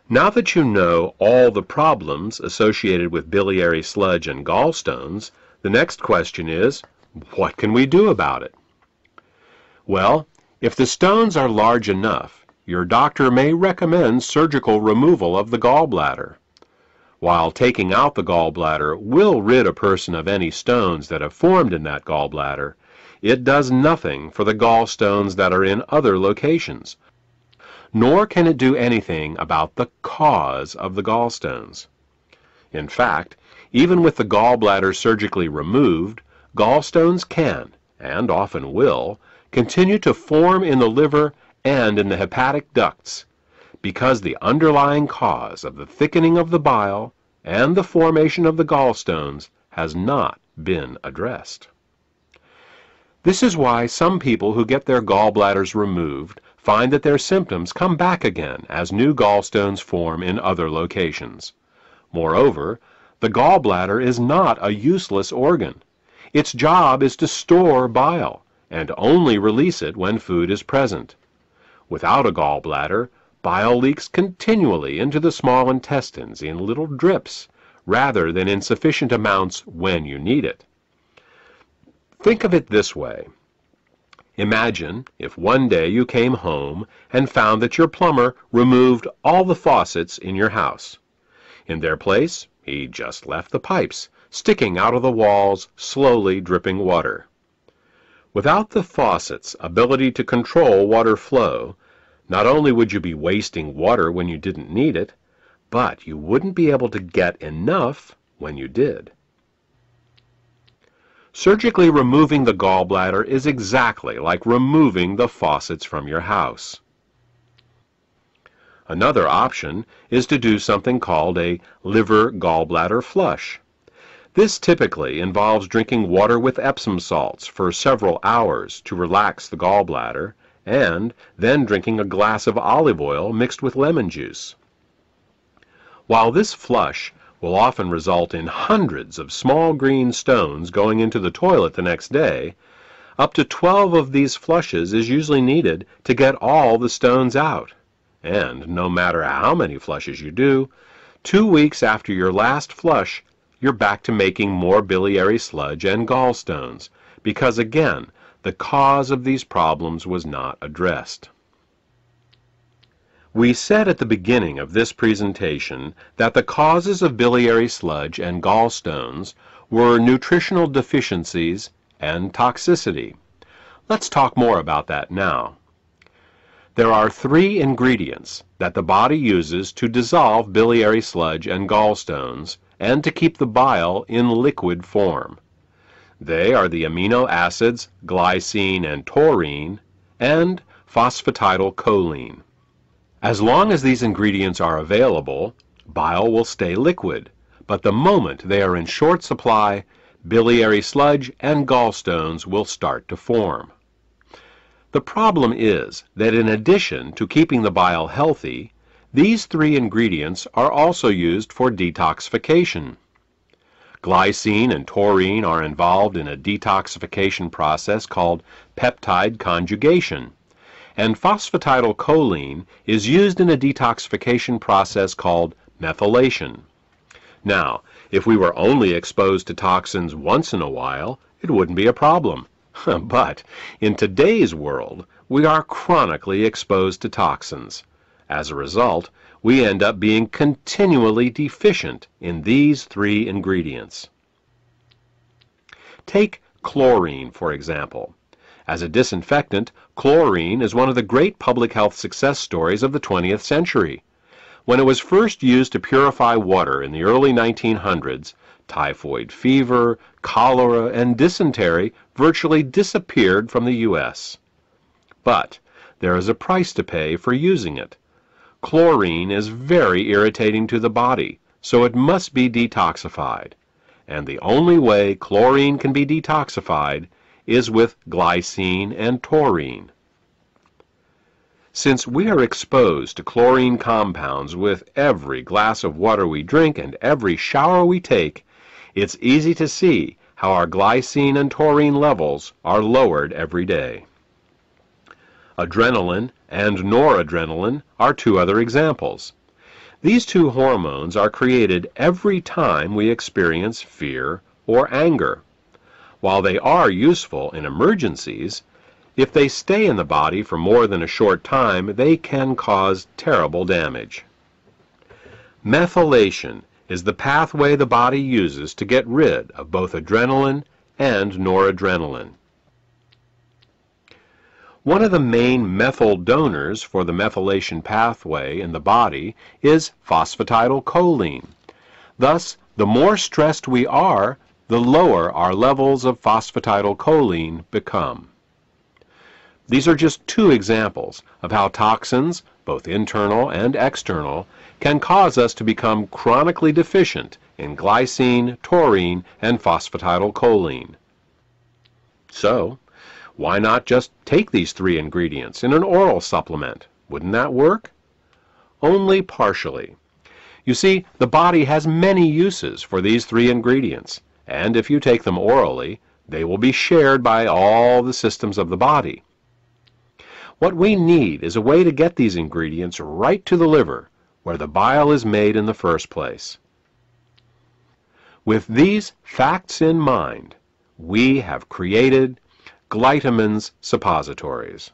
Now that you know all the problems associated with biliary sludge and gallstones, the next question is, what can we do about it? Well, if the stones are large enough, your doctor may recommend surgical removal of the gallbladder. While taking out the gallbladder will rid a person of any stones that have formed in that gallbladder, it does nothing for the gallstones that are in other locations, nor can it do anything about the cause of the gallstones. In fact, even with the gallbladder surgically removed, gallstones can, and often will, continue to form in the liver and in the hepatic ducts, because the underlying cause of the thickening of the bile and the formation of the gallstones has not been addressed. This is why some people who get their gallbladders removed find that their symptoms come back again as new gallstones form in other locations. Moreover, the gallbladder is not a useless organ. Its job is to store bile and only release it when food is present. Without a gallbladder, bile leaks continually into the small intestines in little drips, rather than in sufficient amounts when you need it. Think of it this way. Imagine if one day you came home and found that your plumber removed all the faucets in your house. In their place, he just left the pipes, sticking out of the walls, slowly dripping water. Without the faucet's ability to control water flow, not only would you be wasting water when you didn't need it, but you wouldn't be able to get enough when you did. Surgically removing the gallbladder is exactly like removing the faucets from your house. Another option is to do something called a liver-gallbladder flush. This typically involves drinking water with Epsom salts for several hours to relax the gallbladder, and then drinking a glass of olive oil mixed with lemon juice. While this flush will often result in hundreds of small green stones going into the toilet the next day, up to 12 of these flushes is usually needed to get all the stones out. And no matter how many flushes you do, 2 weeks after your last flush, you're back to making more biliary sludge and gallstones, because again, the cause of these problems was not addressed. We said at the beginning of this presentation that the causes of biliary sludge and gallstones were nutritional deficiencies and toxicity. Let's talk more about that now. There are 3 ingredients that the body uses to dissolve biliary sludge and gallstones and to keep the bile in liquid form. They are the amino acids glycine and taurine and phosphatidylcholine. As long as these ingredients are available, bile will stay liquid, but the moment they are in short supply, biliary sludge and gallstones will start to form. The problem is that in addition to keeping the bile healthy, these 3 ingredients are also used for detoxification. Glycine and taurine are involved in a detoxification process called peptide conjugation, and phosphatidylcholine is used in a detoxification process called methylation. Now, if we were only exposed to toxins once in a while, it wouldn't be a problem. But in today's world, we are chronically exposed to toxins. As a result, we end up being continually deficient in these 3 ingredients. Take chlorine, for example. As a disinfectant, chlorine is one of the great public health success stories of the 20th century. When it was first used to purify water in the early 1900s, typhoid fever, cholera, and dysentery virtually disappeared from the U.S. But there is a price to pay for using it. Chlorine is very irritating to the body, so it must be detoxified. And the only way chlorine can be detoxified is with glycine and taurine. Since we are exposed to chlorine compounds with every glass of water we drink and every shower we take, it's easy to see how our glycine and taurine levels are lowered every day. Adrenaline and noradrenaline are 2 other examples. These two hormones are created every time we experience fear or anger. While they are useful in emergencies, if they stay in the body for more than a short time, they can cause terrible damage. Methylation is the pathway the body uses to get rid of both adrenaline and noradrenaline. One of the main methyl donors for the methylation pathway in the body is phosphatidylcholine. Thus, the more stressed we are, the lower our levels of phosphatidylcholine become. These are just two examples of how toxins, both internal and external, can cause us to become chronically deficient in glycine, taurine, and phosphatidylcholine. So, why not just take these three ingredients in an oral supplement? Wouldn't that work? Only partially. You see, the body has many uses for these three ingredients, and if you take them orally, they will be shared by all the systems of the body. What we need is a way to get these ingredients right to the liver, where the bile is made in the first place. With these facts in mind, we have created Glytamins suppositories.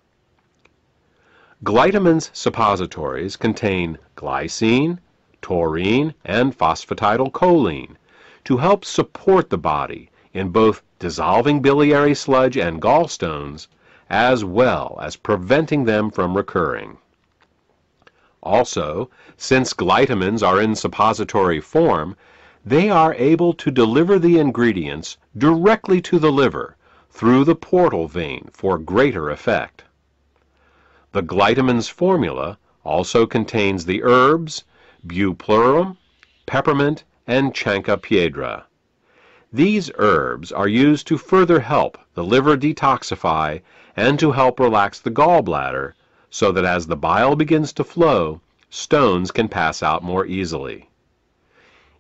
Glytamins suppositories contain glycine, taurine, and phosphatidylcholine to help support the body in both dissolving biliary sludge and gallstones, as well as preventing them from recurring. Also, since glytamins are in suppository form, they are able to deliver the ingredients directly to the liver through the portal vein for greater effect. The glytamins formula also contains the herbs bupleurum, peppermint, and chancropiedra. These herbs are used to further help the liver detoxify and to help relax the gallbladder so that as the bile begins to flow, stones can pass out more easily.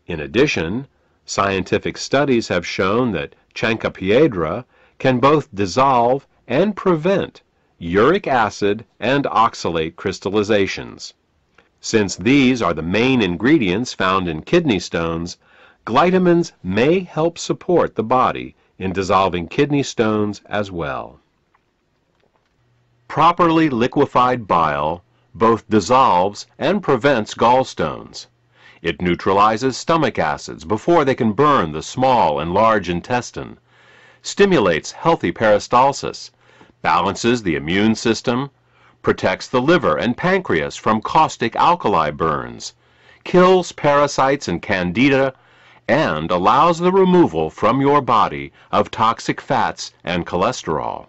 In addition, scientific studies have shown that chancropiedra can both dissolve and prevent uric acid and oxalate crystallizations. Since these are the main ingredients found in kidney stones, glytamins may help support the body in dissolving kidney stones as well. Properly liquefied bile both dissolves and prevents gallstones. It neutralizes stomach acids before they can burn the small and large intestine, stimulates healthy peristalsis, balances the immune system, protects the liver and pancreas from caustic alkali burns, kills parasites and candida, and allows the removal from your body of toxic fats and cholesterol.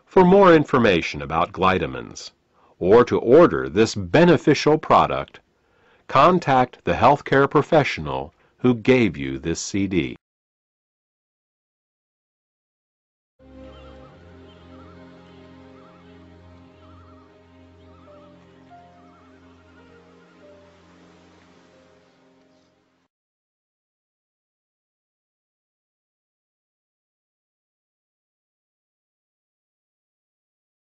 For more information about glytamins, or to order this beneficial product, contact the healthcare professional who gave you this CD.